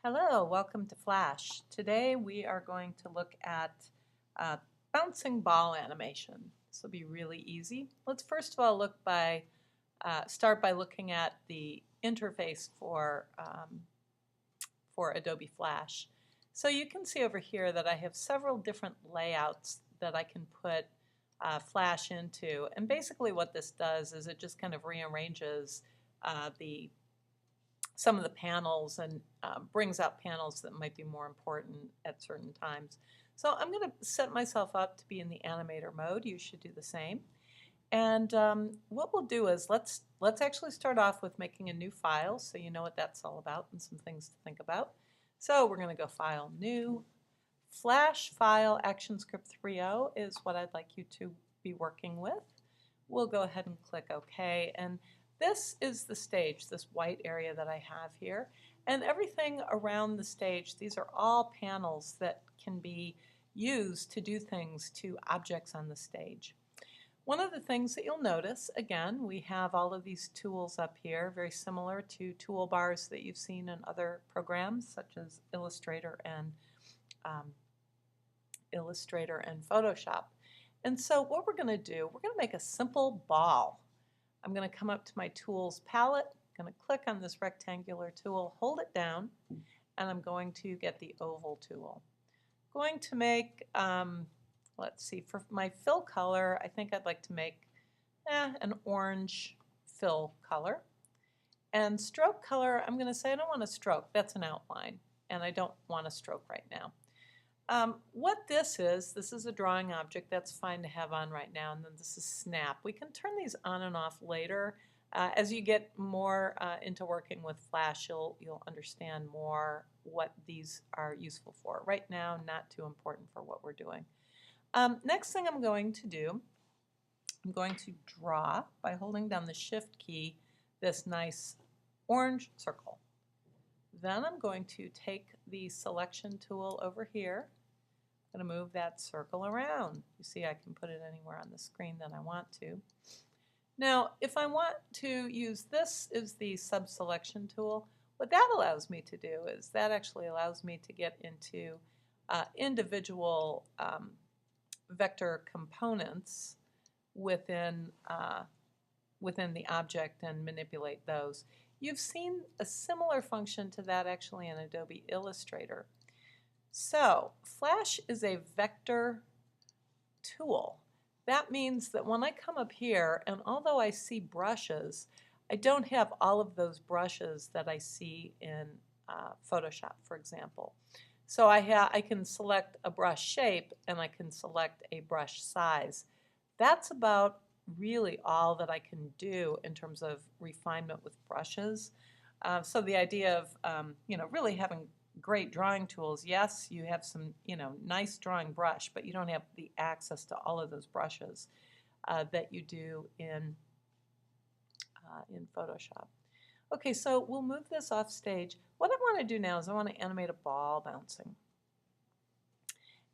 Hello, welcome to Flash. Today we are going to look at uh, bouncing ball animation. This will be really easy. Let's first of all start by looking at the interface for Adobe Flash. So you can see over here that I have several different layouts that I can put Flash into, and basically what this does is it just kind of rearranges the some of the panels and brings out panels that might be more important at certain times. So I'm going to set myself up to be in the animator mode. You should do the same. And what we'll do is let's actually start off with making a new file so you know what that's all about and some things to think about. So we're going to go File, New, Flash File ActionScript 3.0 is what I'd like you to be working with. We'll go ahead and click OK. And this is the stage, this white area that I have here. And everything around the stage, these are all panels that can be used to do things to objects on the stage. One of the things that you'll notice, again, we have all of these tools up here, very similar to toolbars that you've seen in other programs such as Illustrator and Photoshop. And so what we're going to do, we're going to make a simple ball. I'm going to come up to my Tools palette, I'm going to click on this rectangular tool, hold it down, and I'm going to get the oval tool. I'm going to make, let's see, for my fill color, I think I'd like to make an orange fill color. And stroke color, I'm going to say I don't want a stroke, that's an outline, and I don't want a stroke right now. What this is a drawing object that's fine to have on right now, and then this is snap. We can turn these on and off later. As you get more into working with Flash, you'll understand more what these are useful for. Right now, not too important for what we're doing. Next thing I'm going to do, I'm going to draw by holding down the Shift key this nice orange circle. Then I'm going to take the selection tool over here. I'm going to move that circle around. You see I can put it anywhere on the screen that I want to. Now if I want to use this as the sub-selection tool, what that allows me to do is that actually allows me to get into individual vector components within the object and manipulate those. You've seen a similar function to that actually in Adobe Illustrator. So Flash is a vector tool. That means that when I come up here, and although I see brushes, I don't have all of those brushes that I see in Photoshop, for example. So I can select a brush shape and I can select a brush size. That's about really all that I can do in terms of refinement with brushes. So the idea of really having great drawing tools, yes, you have some nice drawing brush, but you don't have the access to all of those brushes that you do in Photoshop. Okay, so we'll move this off stage. What I want to do now is I want to animate a ball bouncing.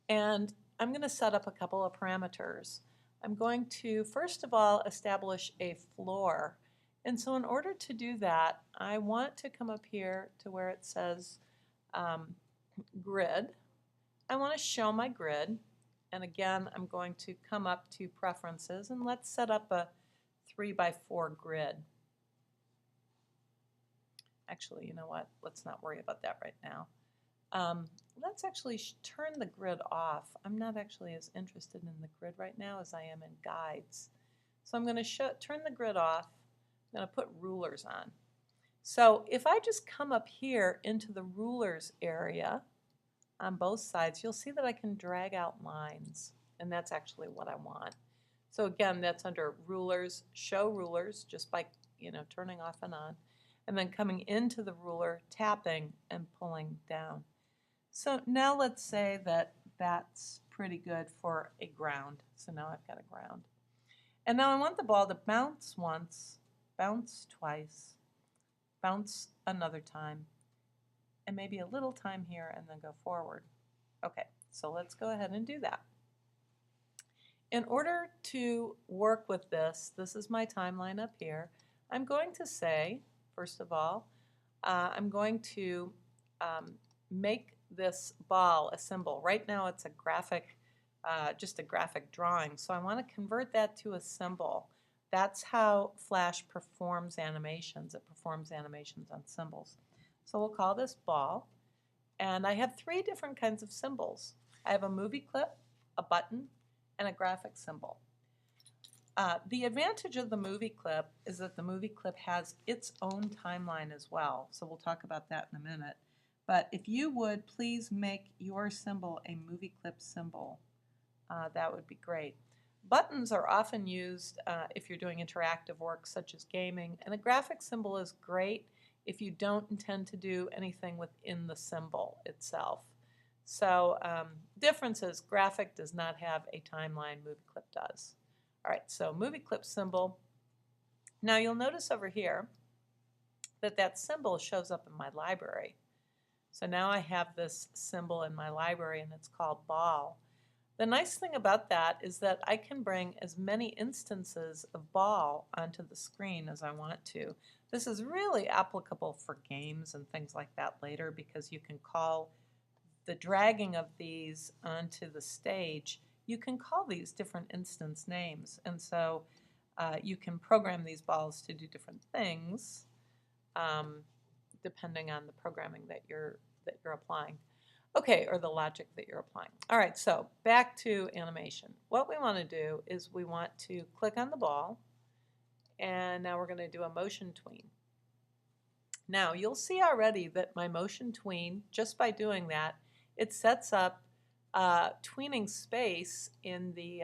And I'm going to set up a couple of parameters. I'm going to, first of all, establish a floor. And so in order to do that, I want to come up here to where it says grid. I want to show my grid. And again, I'm going to come up to preferences and let's set up a 3x4 grid. Actually, you know what? Let's not worry about that right now. Let's actually turn the grid off. I'm not actually as interested in the grid right now as I am in guides. So I'm going to turn the grid off. I'm going to put rulers on. So if I just come up here into the rulers area on both sides, you'll see that I can drag out lines, and that's actually what I want. So again, that's under rulers, show rulers, just by turning off and on, and then coming into the ruler, tapping and pulling down. So now let's say that that's pretty good for a ground. So now I've got a ground. And now I want the ball to bounce once, bounce twice, bounce another time, and maybe a little time here and then go forward. Okay, so let's go ahead and do that. In order to work with this is my timeline up here. I'm going to say, first of all, I'm going to make this ball a symbol. Right now it's a graphic, just a graphic drawing, so I want to convert that to a symbol. That's how Flash performs animations. It performs animations on symbols. So we'll call this ball, and I have 3 different kinds of symbols. I have a movie clip, a button, and a graphic symbol. The advantage of the movie clip is that the movie clip has its own timeline as well, so we'll talk about that in a minute. But if you would please make your symbol a movie clip symbol, that would be great. Buttons are often used if you're doing interactive work such as gaming, and a graphic symbol is great if you don't intend to do anything within the symbol itself. So difference is graphic does not have a timeline, movie clip does. All right, so movie clip symbol. Now you'll notice over here that that symbol shows up in my library. So now I have this symbol in my library and it's called ball. The nice thing about that is that I can bring as many instances of ball onto the screen as I want to. This is really applicable for games and things like that later because you can call the dragging of these onto the stage, you can call these different instance names. And so you can program these balls to do different things depending on the programming that you're applying. Okay, or the logic that you're applying. All right, so back to animation. What we want to do is we want to click on the ball, and now we're going to do a motion tween. Now, you'll see already that my motion tween, just by doing that, it sets up tweening space in the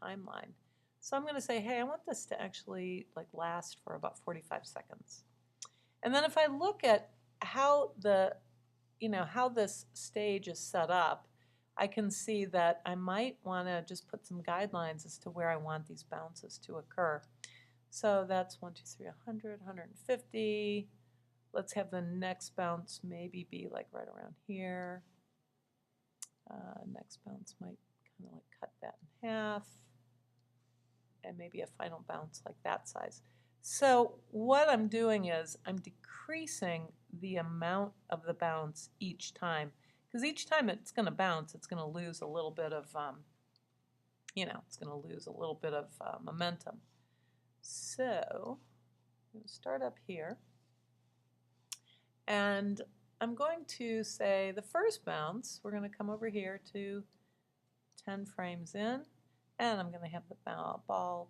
timeline. So I'm going to say, hey, I want this to actually last for about 45 seconds. And then if I look at how how this stage is set up, I can see that I might want to just put some guidelines as to where I want these bounces to occur. So that's 1, 2, 3, 100, 150. Let's have the next bounce maybe be right around here. Next bounce might kind of cut that in half. And maybe a final bounce like that size. So what I'm doing is I'm decreasing the amount of the bounce each time. Because each time it's going to bounce, it's going to lose a little bit of, it's going to lose a little bit of momentum. So I'm going to start up here. And I'm going to say the first bounce, we're going to come over here to 10 frames in. And I'm going to have the ball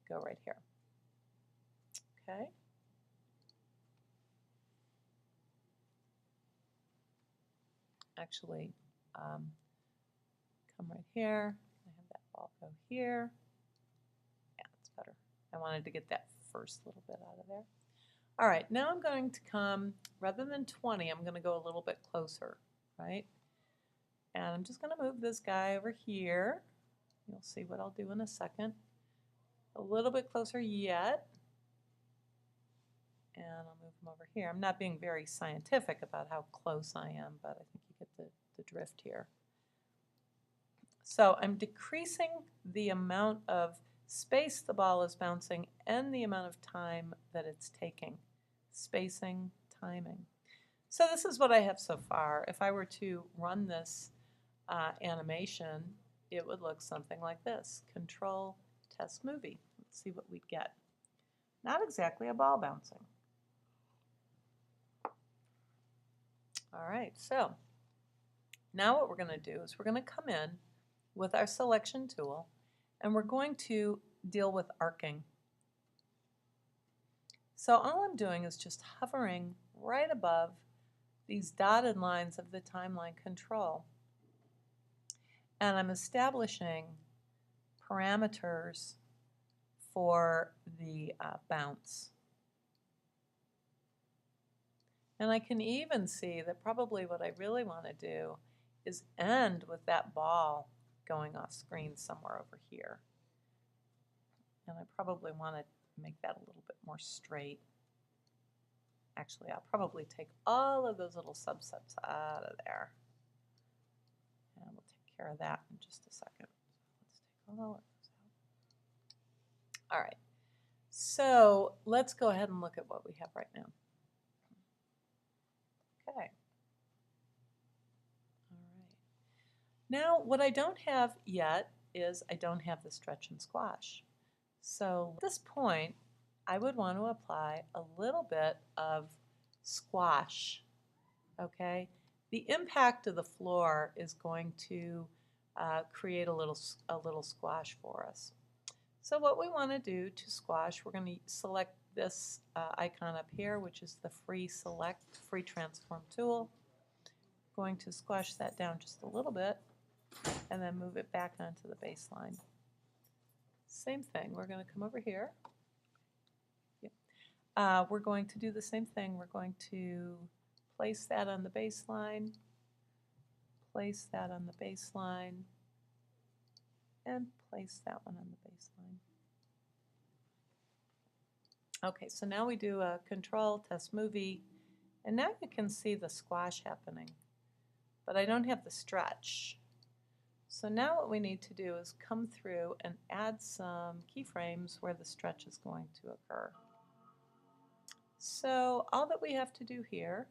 go right here. Okay. Actually, come right here. I have that ball go here. Yeah, that's better. I wanted to get that first little bit out of there. All right, now I'm going to come, rather than 20, I'm going to go a little bit closer, right? And I'm just going to move this guy over here. You'll see what I'll do in a second. A little bit closer yet. And I'll move him over here. I'm not being very scientific about how close I am, but I think you get the drift here. So I'm decreasing the amount of space the ball is bouncing and the amount of time that it's taking. Spacing, timing. So this is what I have so far. If I were to run this animation, it would look something like this. Control, test movie. Let's see what we'd get. Not exactly a ball bouncing. All right, so now what we're going to do is we're going to come in with our selection tool and we're going to deal with arcing. So all I'm doing is just hovering right above these dotted lines of the timeline control. And I'm establishing parameters for the bounce. And I can even see that probably what I really want to do is end with that ball going off screen somewhere over here. And I probably want to make that a little bit more straight. Actually, I'll probably take all of those little subsets out of there. And we'll take care of that in just a second. Let's take all of those out. All right. So let's go ahead and look at what we have right now. Okay. Now, what I don't have yet is I don't have the stretch and squash. So at this point, I would want to apply a little bit of squash, okay? The impact of the floor is going to create a little squash for us. So what we want to do to squash, we're going to select this icon up here, which is the free transform tool. Going to squash that down just a little bit and then move it back onto the baseline. Same thing, we're going to come over here. Yep. We're going to do the same thing. We're going to place that on the baseline, place that on the baseline, and place that one on the baseline. Okay, so now we do a control test movie, and now you can see the squash happening, but I don't have the stretch. So now what we need to do is come through and add some keyframes where the stretch is going to occur. So all that we have to do here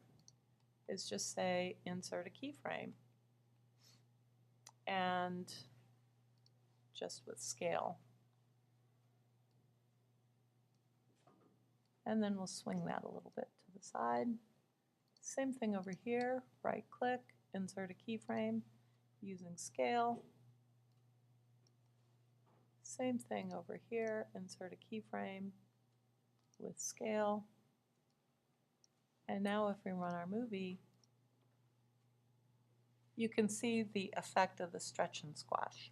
is just say insert a keyframe, and just with scale. And then we'll swing that a little bit to the side. Same thing over here, right click, insert a keyframe using scale. Same thing over here, insert a keyframe with scale. And now if we run our movie, you can see the effect of the stretch and squash.